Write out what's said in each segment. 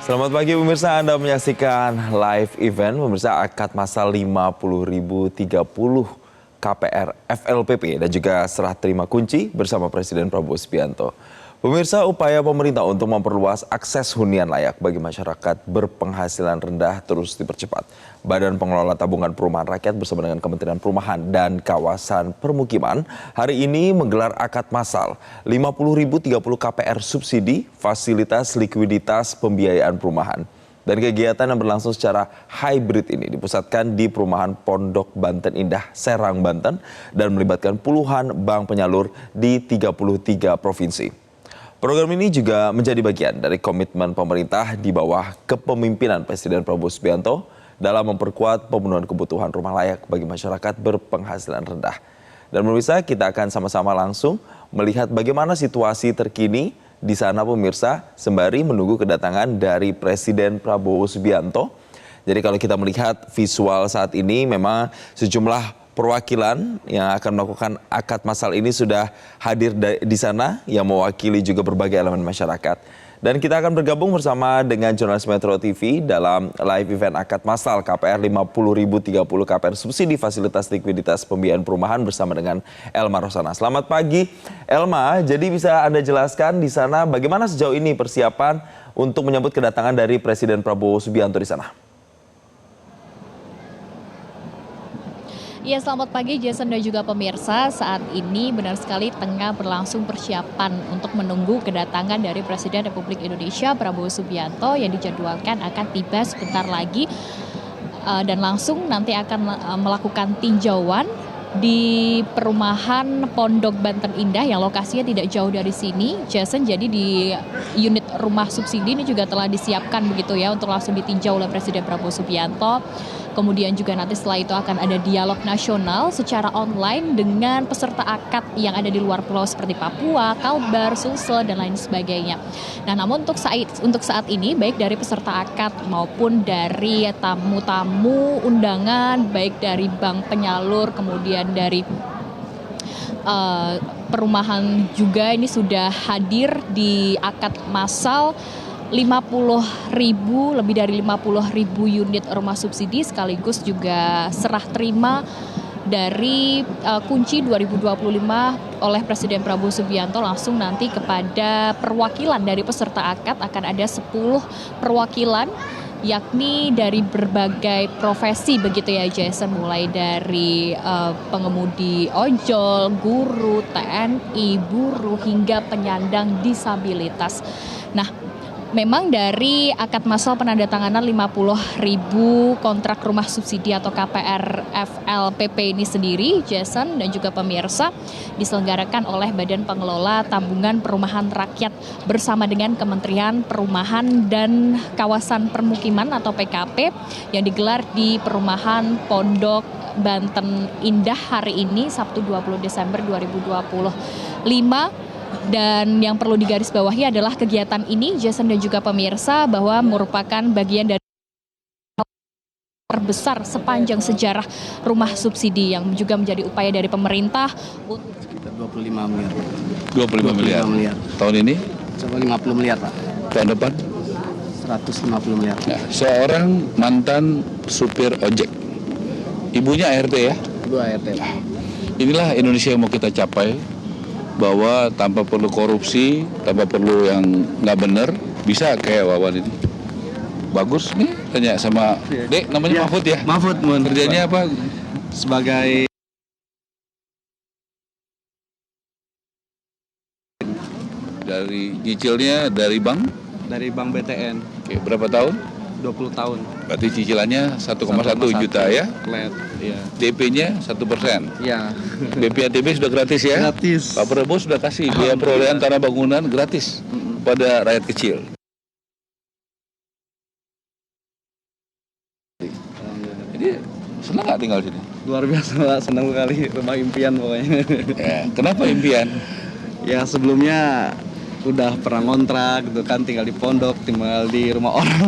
Selamat pagi pemirsa, Anda menyaksikan live event pemirsa akad massal 50.030 KPR FLPP dan juga serah terima kunci bersama Presiden Prabowo Subianto. Pemirsa, upaya pemerintah untuk memperluas akses hunian layak bagi masyarakat berpenghasilan rendah terus dipercepat. Badan Pengelola Tabungan Perumahan Rakyat bersama dengan Kementerian Perumahan dan Kawasan Permukiman hari ini menggelar akad massal 50.030 KPR subsidi fasilitas likuiditas pembiayaan perumahan. Dan kegiatan yang berlangsung secara hybrid ini dipusatkan di perumahan Pondok Banten Indah, Serang, Banten dan melibatkan puluhan bank penyalur di 33 provinsi. Program ini juga menjadi bagian dari komitmen pemerintah di bawah kepemimpinan Presiden Prabowo Subianto dalam memperkuat pemenuhan kebutuhan rumah layak bagi masyarakat berpenghasilan rendah. Dan pemirsa, kita akan sama-sama langsung melihat bagaimana situasi terkini di sana pemirsa sembari menunggu kedatangan dari Presiden Prabowo Subianto. Jadi kalau kita melihat visual saat ini memang sejumlah perwakilan yang akan melakukan akad massal ini sudah hadir di sana yang mewakili juga berbagai elemen masyarakat. Dan kita akan bergabung bersama dengan jurnalis Metro TV dalam live event akad massal KPR 50.030 KPR subsidi fasilitas likuiditas pembiayaan perumahan bersama dengan Elma Rosana. Selamat pagi Elma, jadi bisa Anda jelaskan di sana bagaimana sejauh ini persiapan untuk menyambut kedatangan dari Presiden Prabowo Subianto di sana? Ya, selamat pagi Jason dan juga pemirsa. Saat ini benar sekali tengah berlangsung persiapan untuk menunggu kedatangan dari Presiden Republik Indonesia Prabowo Subianto yang dijadwalkan akan tiba sebentar lagi dan langsung nanti akan melakukan tinjauan di perumahan Pondok Banten Indah yang lokasinya tidak jauh dari sini, Jason. Jadi di unit rumah subsidi ini juga telah disiapkan begitu ya untuk langsung ditinjau oleh Presiden Prabowo Subianto. Kemudian juga nanti setelah itu akan ada dialog nasional secara online dengan peserta akad yang ada di luar pulau seperti Papua, Kalbar, Sulsel, dan lain sebagainya. Nah, namun untuk saat ini baik dari peserta akad maupun dari tamu-tamu undangan, baik dari bank penyalur, kemudian dari perumahan juga ini sudah hadir di akad massal 50.000, lebih dari 50.000 unit rumah subsidi sekaligus juga serah terima dari kunci 2025 oleh Presiden Prabowo Subianto langsung nanti kepada perwakilan dari peserta akad. Akan ada 10 perwakilan yakni dari berbagai profesi begitu ya Jason, mulai dari pengemudi ojol, guru, TNI, buruh hingga penyandang disabilitas. Nah, memang dari akad massal penandatanganan 50.000 kontrak rumah subsidi atau KPR FLPP ini sendiri, Jason dan juga pemirsa, diselenggarakan oleh Badan Pengelola Tabungan Perumahan Rakyat bersama dengan Kementerian Perumahan dan Kawasan Permukiman atau PKP yang digelar di perumahan Pondok Banten Indah hari ini Sabtu 20 Desember 2025. Dan yang perlu digarisbawahi adalah kegiatan ini, Jason dan juga pemirsa, bahwa merupakan bagian dari terbesar sepanjang sejarah rumah subsidi yang juga menjadi upaya dari pemerintah untuk sekitar 25 miliar. 25 miliar. Tahun ini? Coba 50 miliar, Pak. Tahun depan? 150 miliar. Ya, seorang mantan supir ojek. Ibunya ART ya? Ibu ART, Pak. Inilah Indonesia yang mau kita capai, bahwa tanpa perlu korupsi, tanpa perlu yang nggak benar, bisa kayak Wawan ini. Bagus nih, tanya sama Dek, namanya Mahfud ya? Mahfud, kerjanya apa? Sebagai dari nyicilnya dari bank? dari Bank BTN. Oke, berapa tahun? 20 tahun. Berarti cicilannya 1,1 juta ya? Flat, iya. DP-nya 1%. Iya. BPATB sudah gratis ya? Gratis. Pak Prabowo sudah kasih biaya perolehan tanah bangunan gratis pada rakyat kecil. Jadi senang nggak tinggal sini? Luar biasa, Pak. Senang sekali. Rumah impian pokoknya. Ya, kenapa impian? Ya, sebelumnya udah pernah ngontrak gitu kan, tinggal di pondok, tinggal di rumah orang.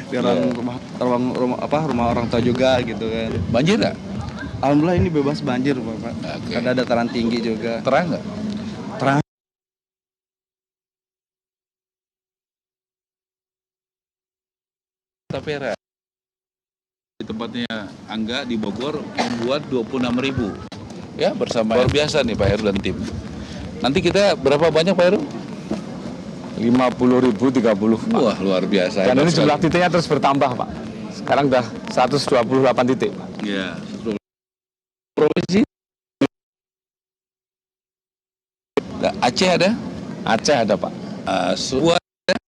Di rumah orang tua juga gitu kan. Banjir nggak? Alhamdulillah ini bebas banjir, Pak. Okay. Ada dataran tinggi juga. Terang nggak? Terang. Tapera. Di tempatnya Angga di Bogor membuat 26.000. Ya, bersama luar biasa nih Pak Heru dan tim. Nanti kita berapa banyak Pak Heru? 50.030 Pak. Wah, luar biasa. Dan hebat ini jumlah sekali. titiknya terus bertambah Pak. Sekarang udah 128 titik Pak. Ya, provinsi. Nah, Aceh ada? Aceh ada Pak. Suwa ada?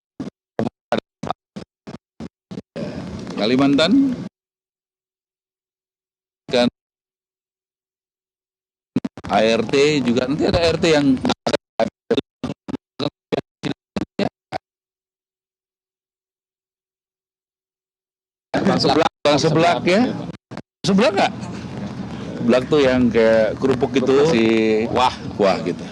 Kalimantan? Kan ART juga, nanti ada ART yang sebelah ya? Sebelah nggak? Sebelah tuh yang kayak kerupuk gitu, wah gitu.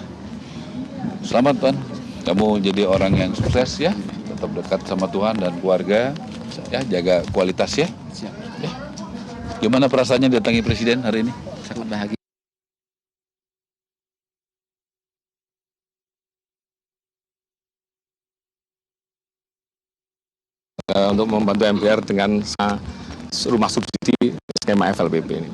Selamat Tuan, kamu jadi orang yang sukses ya, tetap dekat sama Tuhan dan keluarga, ya jaga kualitas ya. Ya. Gimana perasaannya datangi Presiden hari ini? Sangat bahagia. Untuk membantu MPR dengan rumah subsidi skema FLPP ini.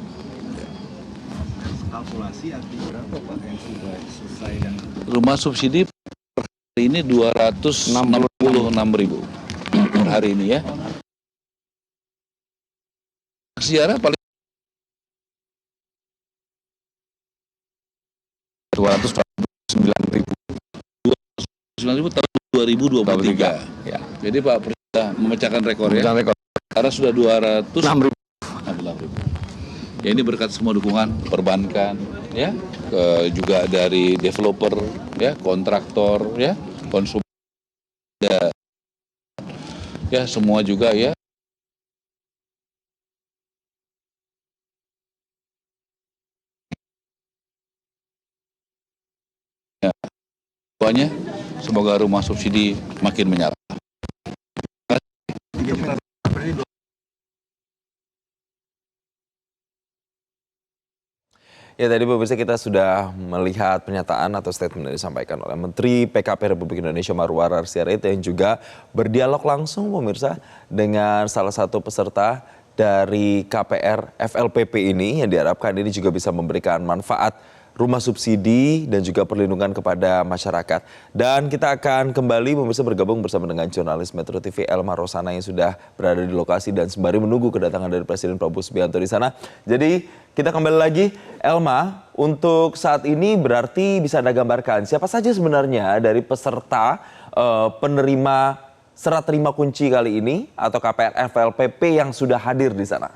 Kalkulasi artinya berapa Pak yang sudah selesai dan Rumah subsidi per hari ini 266.000 per hari ini ya. Sejarah paling 249.000 9.000 tahun 2023. Ya. Jadi Pak Presiden memecahkan rekor ya. Kemudian rekor Karena sudah 6.000. 266.000. Ya ini berkat semua dukungan perbankan ya, juga dari developer ya, kontraktor ya, konsumen ya semua juga ya. Semuanya semoga rumah subsidi makin menyala. Ya tadi pemirsa kita sudah melihat pernyataan atau statement yang disampaikan oleh Menteri PKP Republik Indonesia Marwarar Sirait yang juga berdialog langsung pemirsa dengan salah satu peserta dari KPR FLPP ini yang diharapkan ini juga bisa memberikan manfaat rumah subsidi dan juga perlindungan kepada masyarakat. Dan kita akan kembali pemirsa bergabung bersama dengan jurnalis Metro TV Elma Rosana yang sudah berada di lokasi dan sembari menunggu kedatangan dari Presiden Prabowo Subianto di sana. Jadi kita kembali lagi, Elma, untuk saat ini berarti bisa Anda gambarkan siapa saja sebenarnya dari peserta penerima serah terima kunci kali ini atau KPR FLPP yang sudah hadir di sana?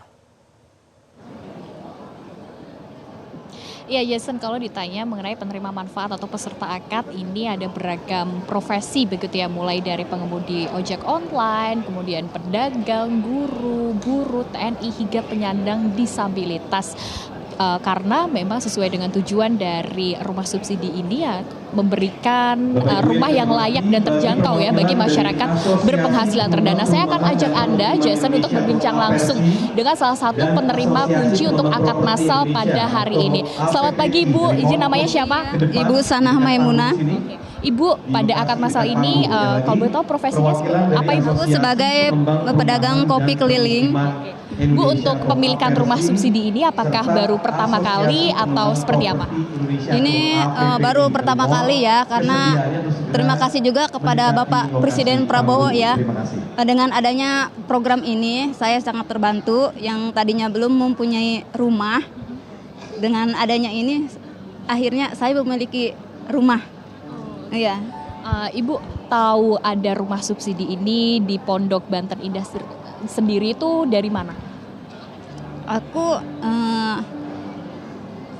Ya Jason, kalau ditanya mengenai penerima manfaat atau peserta akad ini ada beragam profesi begitu ya, mulai dari pengemudi ojek online, kemudian pedagang, guru, TNI hingga penyandang disabilitas. Karena memang sesuai dengan tujuan dari rumah subsidi ini ya memberikan rumah yang layak dan terjangkau ya bagi masyarakat berpenghasilan rendah. Nah, saya akan ajak Anda, Jason, untuk berbincang langsung dengan salah satu penerima kunci untuk akad massal pada hari ini. Selamat pagi Ibu, izin namanya siapa? Ibu Sanah Maimunah. Ibu, pada akad massal ini kalau boleh tahu profesinya apa Ibu? Sebagai pedagang kopi keliling. Bu, untuk pemilikan rumah subsidi ini apakah baru pertama kali atau seperti apa? Ini baru pertama kali ya, karena terima kasih juga kepada Bapak Presiden Prabowo ya. Dengan adanya program ini saya sangat terbantu, yang tadinya belum mempunyai rumah. Dengan adanya ini akhirnya saya memiliki rumah. Iya. Ibu tahu ada rumah subsidi ini di Pondok Banten Indah sendiri itu dari mana? Aku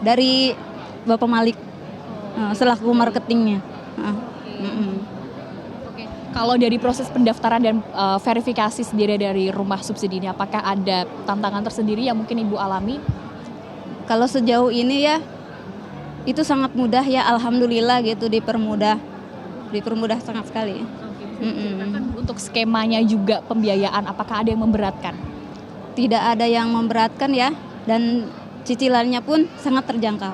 dari Bapak Malik selaku marketingnya. Oke. Kalau dari proses pendaftaran dan verifikasi sendiri dari rumah subsidi ini, apakah ada tantangan tersendiri yang mungkin Ibu alami? Kalau sejauh ini ya itu sangat mudah ya, alhamdulillah gitu, dipermudah sangat sekali. Untuk skemanya juga pembiayaan, apakah ada yang memberatkan? Tidak ada yang memberatkan ya, dan cicilannya pun sangat terjangkau.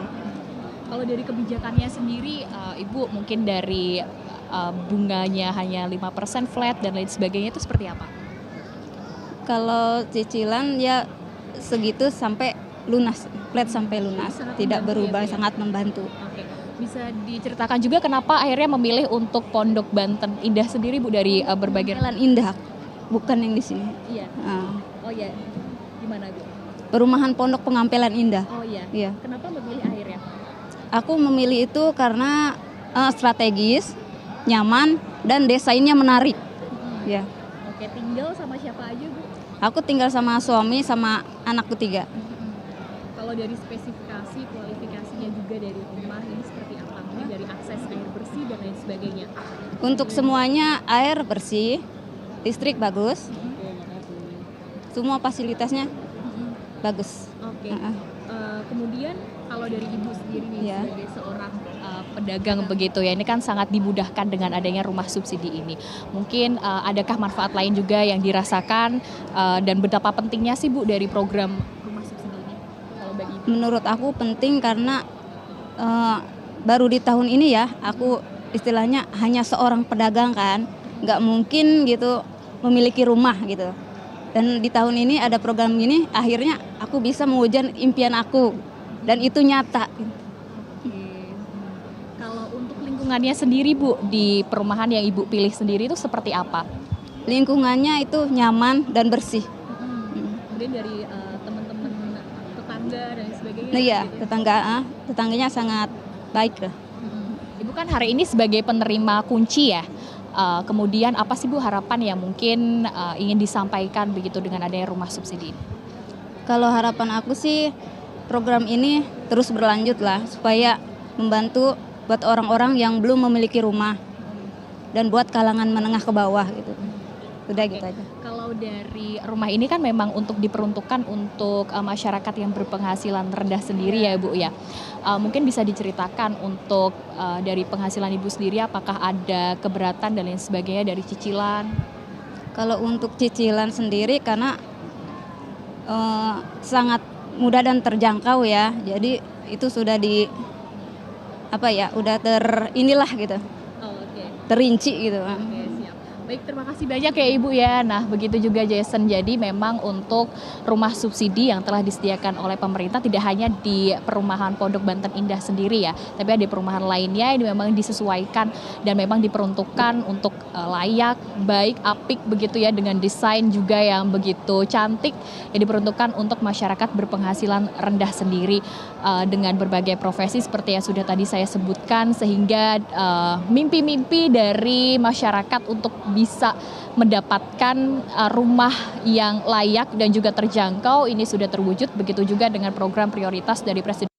Kalau dari kebijakannya sendiri, Ibu mungkin dari bunganya hanya 5% flat dan lain sebagainya itu seperti apa? Kalau cicilan ya segitu sampai lunas, flat sampai lunas, Sangat tidak membantu ya, berubah, Bu, ya? sangat membantu. Oke, bisa diceritakan juga kenapa akhirnya memilih untuk Pondok Banten Indah sendiri Bu dari berbagai. Jalan Indah, bukan yang di sini. Iya. Ah, Oh ya, gimana Bu? perumahan Pondok Pengampelan Indah. Oh iya. Iya. Kenapa memilih akhirnya? Aku memilih itu karena strategis, nyaman, dan desainnya menarik. Ya, Oke, tinggal sama siapa aja Bu? aku tinggal sama suami sama anakku 3. Kalau dari spesifikasi, kualifikasinya juga dari rumah ini seperti apa? Mungkin dari akses air bersih dan lain sebagainya. Untuk semuanya air bersih, listrik bagus, semua fasilitasnya bagus. Oke. Heeh. Kemudian kalau dari Ibu sendiri nih Iya. sebagai seorang pedagang begitu ya, ini kan sangat dimudahkan dengan adanya rumah subsidi ini. Mungkin adakah manfaat lain juga yang dirasakan dan betapa pentingnya sih Bu dari program rumah subsidi ini? Kalau bagi Ibu. Menurut aku penting karena baru di tahun ini ya, aku istilahnya hanya seorang pedagang kan, nggak mungkin gitu memiliki rumah gitu. Dan di tahun ini ada program gini, akhirnya aku bisa mewujudkan impian aku dan itu nyata. Oke. Kalau untuk lingkungannya sendiri Bu di perumahan yang Ibu pilih sendiri itu seperti apa? Lingkungannya itu nyaman dan bersih. Kemudian dari teman-teman tetangga dan sebagainya. Nah iya, tetangganya sangat baik lah. Ibu kan hari ini sebagai penerima kunci ya. Kemudian apa sih Bu harapan yang mungkin ingin disampaikan begitu dengan adanya rumah subsidi ini? Kalau harapan aku sih program ini terus berlanjut lah supaya membantu buat orang-orang yang belum memiliki rumah dan buat kalangan menengah ke bawah gitu. Udah gitu aja. Kalau dari rumah ini kan memang untuk diperuntukkan untuk masyarakat yang berpenghasilan rendah sendiri ya Bu ya. Mungkin bisa diceritakan untuk dari penghasilan Ibu sendiri apakah ada keberatan dan lain sebagainya dari cicilan? Kalau untuk cicilan sendiri karena sangat mudah dan terjangkau ya. Jadi itu sudah udah inilah gitu, Oh, oke. terinci gitu. Oke, siap. Baik, terima kasih banyak ya Ibu ya. Nah, begitu juga Jason. Jadi memang untuk rumah subsidi yang telah disediakan oleh pemerintah tidak hanya di perumahan Pondok Banten Indah sendiri ya, tapi ada perumahan lainnya ini memang disesuaikan dan memang diperuntukkan untuk layak, baik, apik begitu ya dengan desain juga yang begitu cantik yang diperuntukkan untuk masyarakat berpenghasilan rendah sendiri dengan berbagai profesi seperti yang sudah tadi saya sebutkan sehingga mimpi-mimpi dari masyarakat untuk bisa mendapatkan rumah yang layak dan juga terjangkau ini sudah terwujud. Begitu juga dengan program prioritas dari Presiden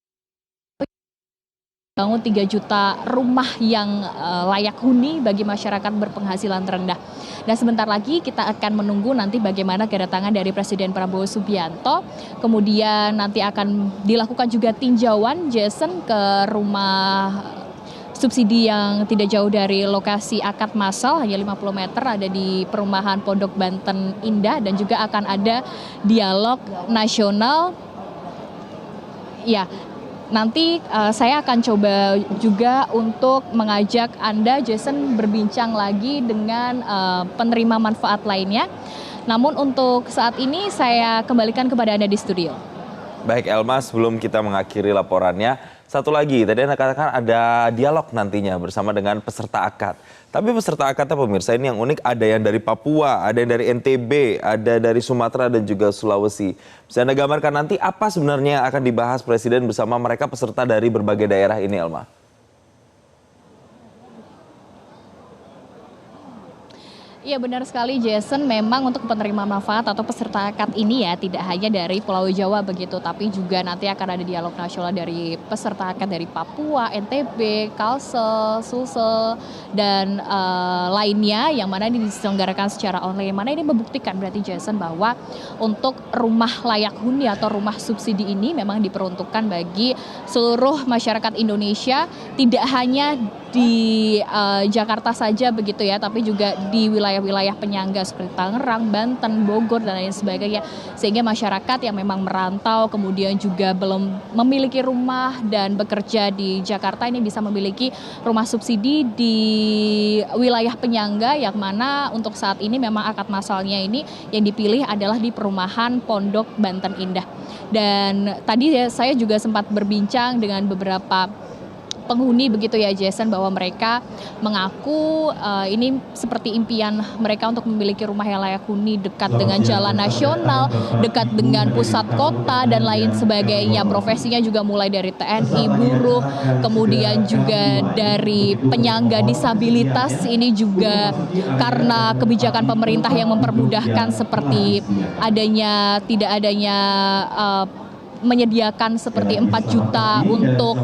bangun 3 juta rumah yang layak huni bagi masyarakat berpenghasilan rendah. Dan sebentar lagi kita akan menunggu nanti bagaimana kedatangan dari Presiden Prabowo Subianto. Kemudian nanti akan dilakukan juga tinjauan Jason ke rumah subsidi yang tidak jauh dari lokasi akad massal, hanya 50 meter ada di perumahan Pondok Banten Indah dan juga akan ada dialog nasional. Ya, nanti saya akan coba juga untuk mengajak Anda, Jason, berbincang lagi dengan penerima manfaat lainnya. Namun untuk saat ini saya kembalikan kepada Anda di studio. Baik Elma, sebelum kita mengakhiri laporannya, satu lagi, tadi Anda katakan ada dialog nantinya bersama dengan peserta akad. Tapi peserta akadnya pemirsa ini yang unik, ada yang dari Papua, ada yang dari NTB, ada dari Sumatera dan juga Sulawesi. Bisa Anda gambarkan nanti apa sebenarnya yang akan dibahas Presiden bersama mereka peserta dari berbagai daerah ini, Elma? Iya benar sekali Jason, memang untuk penerima manfaat atau peserta akad ini ya tidak hanya dari Pulau Jawa begitu, tapi juga nanti akan ada dialog nasional dari peserta akad dari Papua, NTB, Kalsel, Sulsel, dan lainnya yang mana ini diselenggarakan secara online. Mana ini membuktikan berarti Jason bahwa untuk rumah layak huni atau rumah subsidi ini memang diperuntukkan bagi seluruh masyarakat Indonesia, tidak hanya di Jakarta saja begitu ya, tapi juga di wilayah-wilayah penyangga seperti Tangerang, Banten, Bogor dan lain sebagainya. Sehingga masyarakat yang memang merantau kemudian juga belum memiliki rumah dan bekerja di Jakarta ini bisa memiliki rumah subsidi di wilayah penyangga, yang mana untuk saat ini memang akad masalnya ini yang dipilih adalah di perumahan Pondok Banten Indah. Dan tadi saya juga sempat berbincang dengan beberapa penghuni begitu ya Jason, bahwa mereka mengaku ini seperti impian mereka untuk memiliki rumah yang layak huni dekat dengan jalan nasional, dekat dengan pusat kota dan lain sebagainya. Profesinya juga mulai dari TNI, buruh, kemudian juga dari penyangga disabilitas. Ini juga karena kebijakan pemerintah yang mempermudahkan seperti tidak adanya menyediakan seperti 4 juta untuk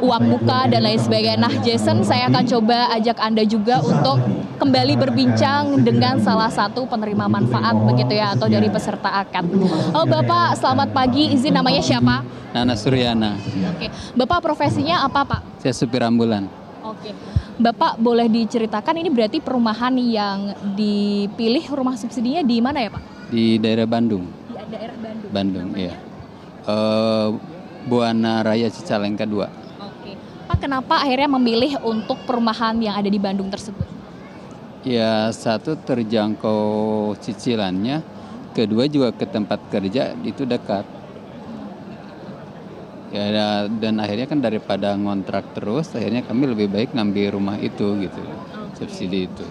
uang muka dan lain sebagainya. Nah Jason, saya akan coba ajak Anda juga untuk kembali berbincang dengan salah satu penerima manfaat begitu ya, atau dari peserta akad. Halo Bapak, selamat pagi. Izin, namanya siapa? Nana Suryana. Oke. Bapak profesinya apa Pak? Saya supir ambulan. Oke. Bapak boleh diceritakan ini berarti perumahan yang dipilih rumah subsidinya di mana ya Pak? Di daerah Bandung. Di daerah Bandung. Bandung, Namanya? iya. Buana Raya Cicalengka 2. Oke. Pak, kenapa akhirnya memilih untuk perumahan yang ada di Bandung tersebut? Ya, satu terjangkau cicilannya, kedua juga ke tempat kerja itu dekat. Ya, dan akhirnya kan daripada ngontrak terus, akhirnya kami lebih baik ngambil rumah itu gitu, subsidi itu.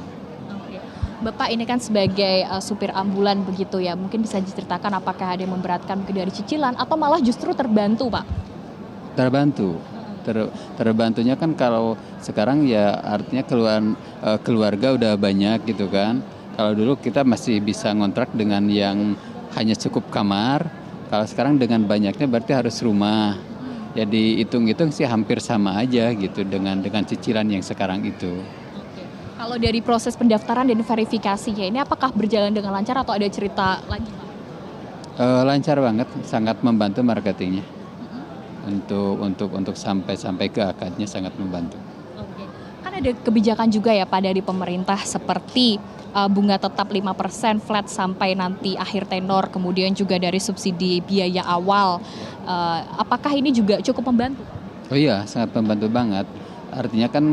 Bapak ini kan sebagai supir ambulan begitu ya, mungkin bisa diceritakan apakah ada yang memberatkan dari cicilan atau malah justru terbantu Pak? Terbantu. Terbantunya kan kalau sekarang ya artinya keluarga udah banyak gitu kan. Kalau dulu kita masih bisa ngontrak dengan yang hanya cukup kamar, kalau sekarang dengan banyaknya berarti harus rumah. Jadi hitung-hitung sih hampir sama aja gitu dengan cicilan yang sekarang itu. Kalau dari proses pendaftaran dan verifikasinya ini apakah berjalan dengan lancar atau ada cerita lagi Pak? Lancar banget, sangat membantu marketingnya. Untuk sampai ke akadnya sangat membantu. Oke. Kan ada kebijakan juga ya Pak dari pemerintah seperti bunga tetap 5% flat sampai nanti akhir tenor, kemudian juga dari subsidi biaya awal. Apakah ini juga cukup membantu? Oh iya, sangat membantu banget. Artinya kan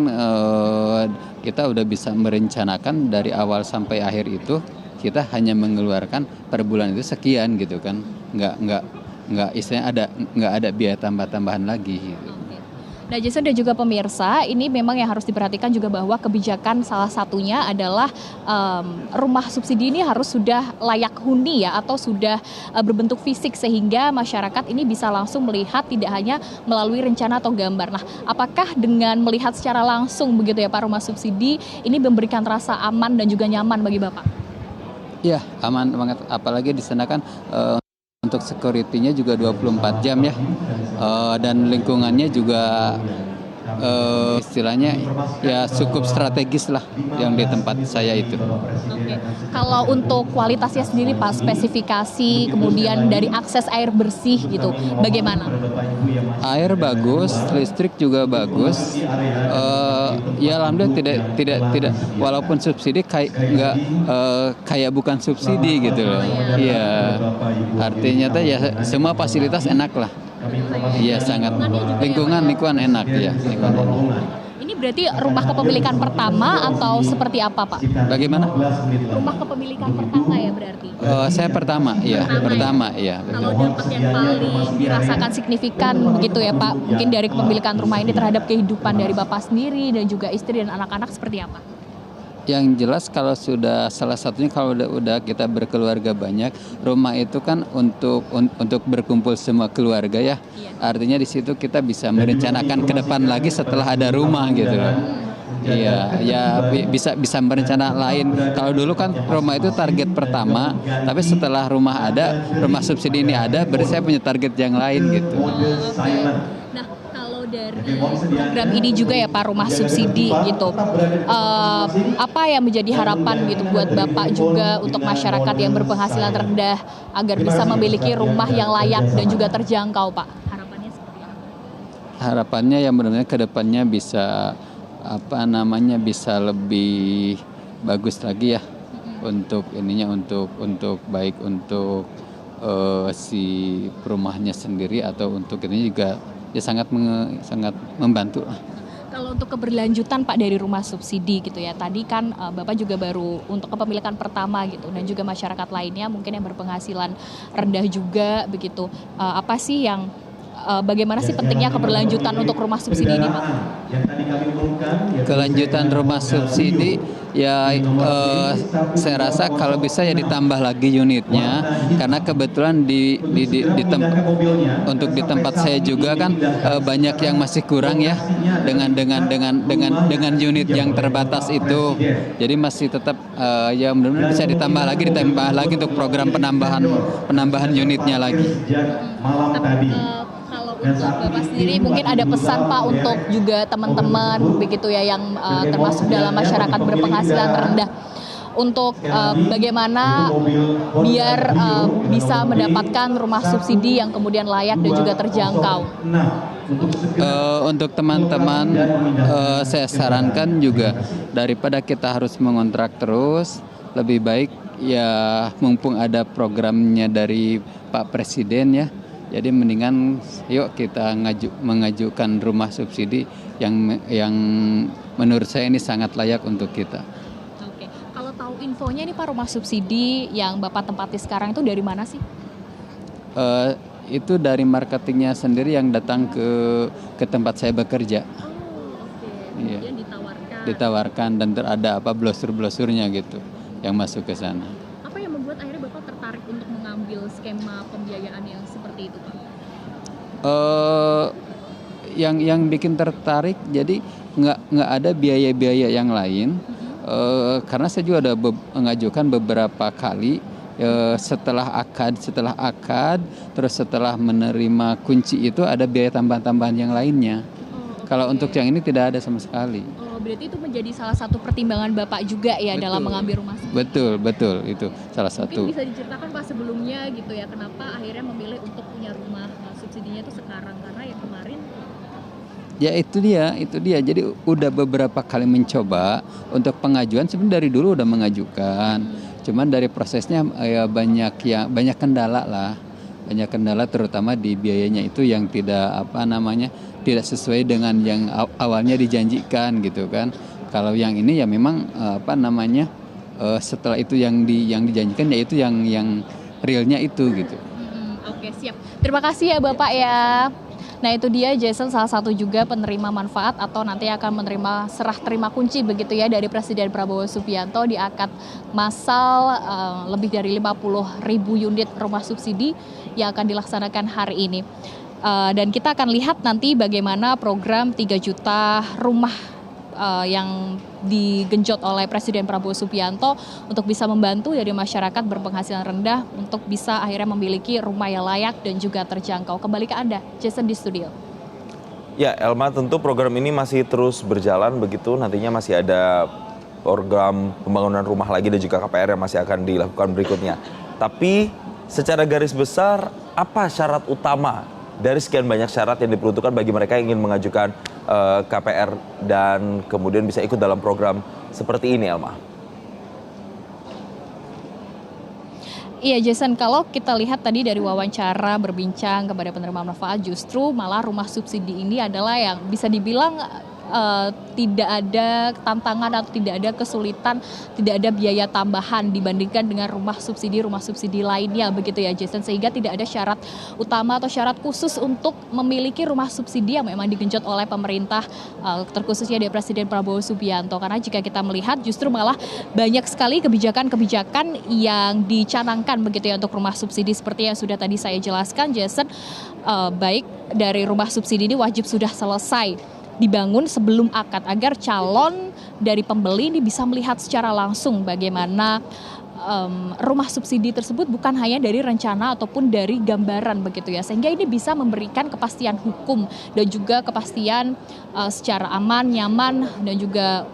kita udah bisa merencanakan dari awal sampai akhir itu, kita hanya mengeluarkan per bulan itu sekian gitu kan, nggak istilahnya nggak ada biaya tambahan lagi. Gitu. Nah Jason dan juga pemirsa, ini memang yang harus diperhatikan juga bahwa kebijakan salah satunya adalah rumah subsidi ini harus sudah layak huni ya, atau sudah berbentuk fisik sehingga masyarakat ini bisa langsung melihat, tidak hanya melalui rencana atau gambar. Nah apakah dengan melihat secara langsung begitu ya Pak, rumah subsidi ini memberikan rasa aman dan juga nyaman bagi Bapak? Iya, aman banget, apalagi di sana kan untuk security-nya juga 24 jam ya, dan lingkungannya juga istilahnya ya cukup strategis lah yang di tempat saya itu. Oke. Kalau untuk kualitasnya sendiri Pak, spesifikasi kemudian dari akses air bersih gitu, bagaimana? Air bagus, listrik juga bagus. Ya alhamdulillah tidak walaupun subsidi kayak bukan subsidi gitu loh. Iya. Artinya tuh ya semua fasilitas enak lah. Iya sangat, lingkungan enak ya. Ini berarti rumah kepemilikan pertama atau seperti apa Pak? Bagaimana? Rumah kepemilikan pertama ya berarti? Saya pertama ya. Kalau dampak yang paling dirasakan signifikan begitu ya Pak, mungkin dari kepemilikan rumah ini terhadap kehidupan dari Bapak sendiri dan juga istri dan anak-anak seperti apa? Yang jelas kalau sudah salah satunya kalau udah kita berkeluarga banyak, rumah itu kan untuk berkumpul semua keluarga ya. Artinya di situ kita bisa merencanakan ke depan lagi setelah ada rumah gitu loh. Iya, ya bisa merencana lain. Kalau dulu kan rumah itu target pertama, tapi setelah rumah subsidi ini ada, berarti saya punya target yang lain gitu. Nah, kalau dari program ini juga ya Pak, rumah subsidi gitu, apa yang menjadi harapan gitu buat Bapak juga untuk masyarakat yang berpenghasilan rendah agar bisa memiliki rumah yang layak dan juga terjangkau Pak? Harapannya seperti apa? Harapannya yang benar-benar ke depannya bisa bisa lebih bagus lagi ya untuk ininya untuk baik untuk si rumahnya sendiri atau untuk ini juga ya sangat membantu lah. Kalau untuk keberlanjutan Pak dari rumah subsidi gitu ya, tadi kan Bapak juga baru untuk kepemilikan pertama gitu dan juga masyarakat lainnya mungkin yang berpenghasilan rendah juga begitu. Apa sih yang bagaimana sih pentingnya keberlanjutan untuk rumah subsidi ini Pak? Kelanjutan rumah subsidi ya saya rasa kalau bisa ya ditambah lagi unitnya karena kebetulan untuk di tempat saya juga kan banyak yang masih kurang ya dengan unit yang terbatas itu. Jadi masih tetap ya mudah-mudahan bisa ditambah lagi untuk program penambahan unitnya lagi. Untuk Bapak sendiri mungkin ada pesan Pak untuk juga teman-teman begitu ya yang termasuk dalam masyarakat berpenghasilan rendah untuk bagaimana biar bisa mendapatkan rumah subsidi yang kemudian layak dan juga terjangkau. Untuk teman-teman saya sarankan juga daripada kita harus mengontrak terus, lebih baik ya mumpung ada programnya dari Pak Presiden ya. Jadi mendingan yuk kita mengajukan rumah subsidi yang menurut saya ini sangat layak untuk kita. Oke, kalau tahu infonya nih Pak rumah subsidi yang Bapak tempati sekarang itu dari mana sih? Itu dari marketingnya sendiri yang datang ke tempat saya bekerja. Oke. Iya. Kemudian Ditawarkan dan ada brosur-brosurnya gitu yang masuk ke sana. Apa yang membuat akhirnya Bapak tertarik untuk mengambil skema pembiayaan yang seperti itu Pak? Yang bikin tertarik jadi nggak ada biaya-biaya yang lain karena saya juga ada mengajukan beberapa kali setelah akad terus setelah menerima kunci itu ada biaya tambahan-tambahan yang lainnya. Kalau untuk yang ini tidak ada sama sekali. Oh, berarti itu menjadi salah satu pertimbangan Bapak juga ya dalam mengambil rumah subsidi. Betul itu salah satu. Mungkin bisa diceritakan Pak sebelumnya gitu ya kenapa akhirnya memilih untuk punya rumah subsidinya itu sekarang karena ya kemarin. Ya itu dia. Jadi udah beberapa kali mencoba untuk pengajuan sebenarnya dari dulu udah mengajukan. Cuman dari prosesnya ya banyak kendala lah. Banyak kendala terutama di biayanya itu yang tidak sesuai dengan yang awalnya dijanjikan gitu kan. Kalau yang ini ya memang setelah itu yang dijanjikan yaitu yang realnya itu gitu. Oke, siap. Terima kasih ya Bapak ya. Nah itu dia Jason salah satu juga penerima manfaat atau nanti akan menerima serah terima kunci begitu ya dari Presiden Prabowo Subianto di akad massal lebih dari 50.000 unit rumah subsidi yang akan dilaksanakan hari ini. Dan kita akan lihat nanti bagaimana program 3 juta rumah yang digenjot oleh Presiden Prabowo Subianto untuk bisa membantu dari masyarakat berpenghasilan rendah untuk bisa akhirnya memiliki rumah yang layak dan juga terjangkau. Kembali ke Anda, Jason di studio. Ya, Elma, tentu program ini masih terus berjalan begitu. Nantinya masih ada program pembangunan rumah lagi dan juga KPR yang masih akan dilakukan berikutnya. Tapi secara garis besar, apa syarat utama dari sekian banyak syarat yang diperuntukkan bagi mereka yang ingin mengajukan KPR dan kemudian bisa ikut dalam program seperti ini, Elma? Iya Jason, kalau kita lihat tadi dari wawancara berbincang kepada penerima manfaat justru malah rumah subsidi ini adalah yang bisa dibilang tidak ada tantangan atau tidak ada kesulitan, tidak ada biaya tambahan dibandingkan dengan rumah subsidi lainnya begitu ya Jason, sehingga tidak ada syarat utama atau syarat khusus untuk memiliki rumah subsidi yang memang digenjot oleh pemerintah terkhususnya dari Presiden Prabowo Subianto. Karena jika kita melihat justru malah banyak sekali kebijakan-kebijakan yang dicanangkan begitu ya untuk rumah subsidi seperti yang sudah tadi saya jelaskan Jason, baik dari rumah subsidi ini wajib sudah selesai dibangun sebelum akad agar calon dari pembeli ini bisa melihat secara langsung bagaimana rumah subsidi tersebut bukan hanya dari rencana ataupun dari gambaran begitu ya, sehingga ini bisa memberikan kepastian hukum dan juga kepastian secara aman, nyaman dan juga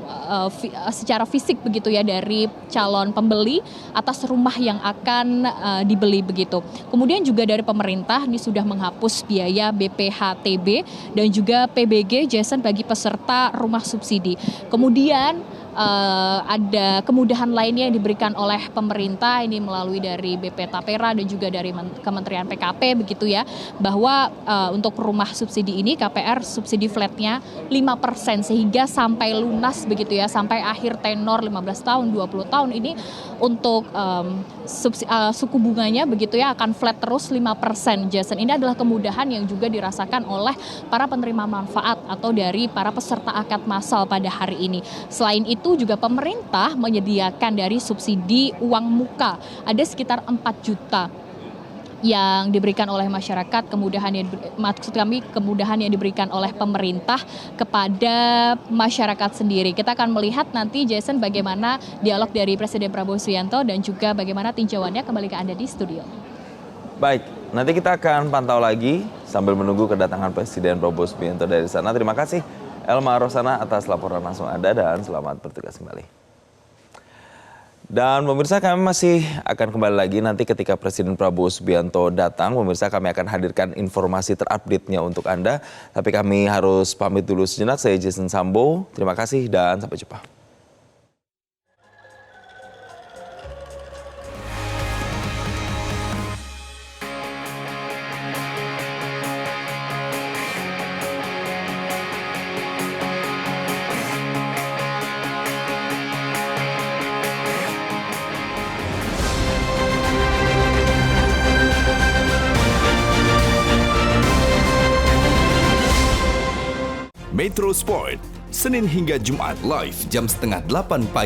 secara fisik begitu ya dari calon pembeli atas rumah yang akan dibeli begitu. Kemudian juga dari pemerintah ini sudah menghapus biaya BPHTB dan juga PBG Jason bagi peserta rumah subsidi. Kemudian ada kemudahan lainnya yang diberikan oleh pemerintah ini melalui dari BP Tapera dan juga dari Kementerian PKP begitu ya, bahwa untuk rumah subsidi ini KPR subsidi flatnya 5% sehingga sampai lunas begitu ya, sampai akhir tenor 15 tahun 20 tahun ini untuk suku bunganya begitu ya akan flat terus 5%. Jason, ini adalah kemudahan yang juga dirasakan oleh para penerima manfaat atau dari para peserta akad massal pada hari ini. Selain itu juga pemerintah menyediakan dari subsidi uang muka ada sekitar 4 juta yang diberikan oleh masyarakat, kemudahan yang diberikan oleh pemerintah kepada masyarakat sendiri. Kita akan melihat nanti Jason bagaimana dialog dari Presiden Prabowo Subianto dan juga bagaimana tinjauannya, kembali ke Anda di studio. Baik, nanti kita akan pantau lagi sambil menunggu kedatangan Presiden Prabowo Subianto dari sana. Terima kasih Elma Rosana atas laporan langsung Anda dan selamat bertugas kembali. Dan pemirsa, kami masih akan kembali lagi nanti ketika Presiden Prabowo Subianto datang. Pemirsa, kami akan hadirkan informasi terupdate-nya untuk Anda. Tapi kami harus pamit dulu sejenak. Saya Jason Sambo. Terima kasih dan sampai jumpa. Metro Sport, Senin hingga Jumat live jam 7:30 pagi.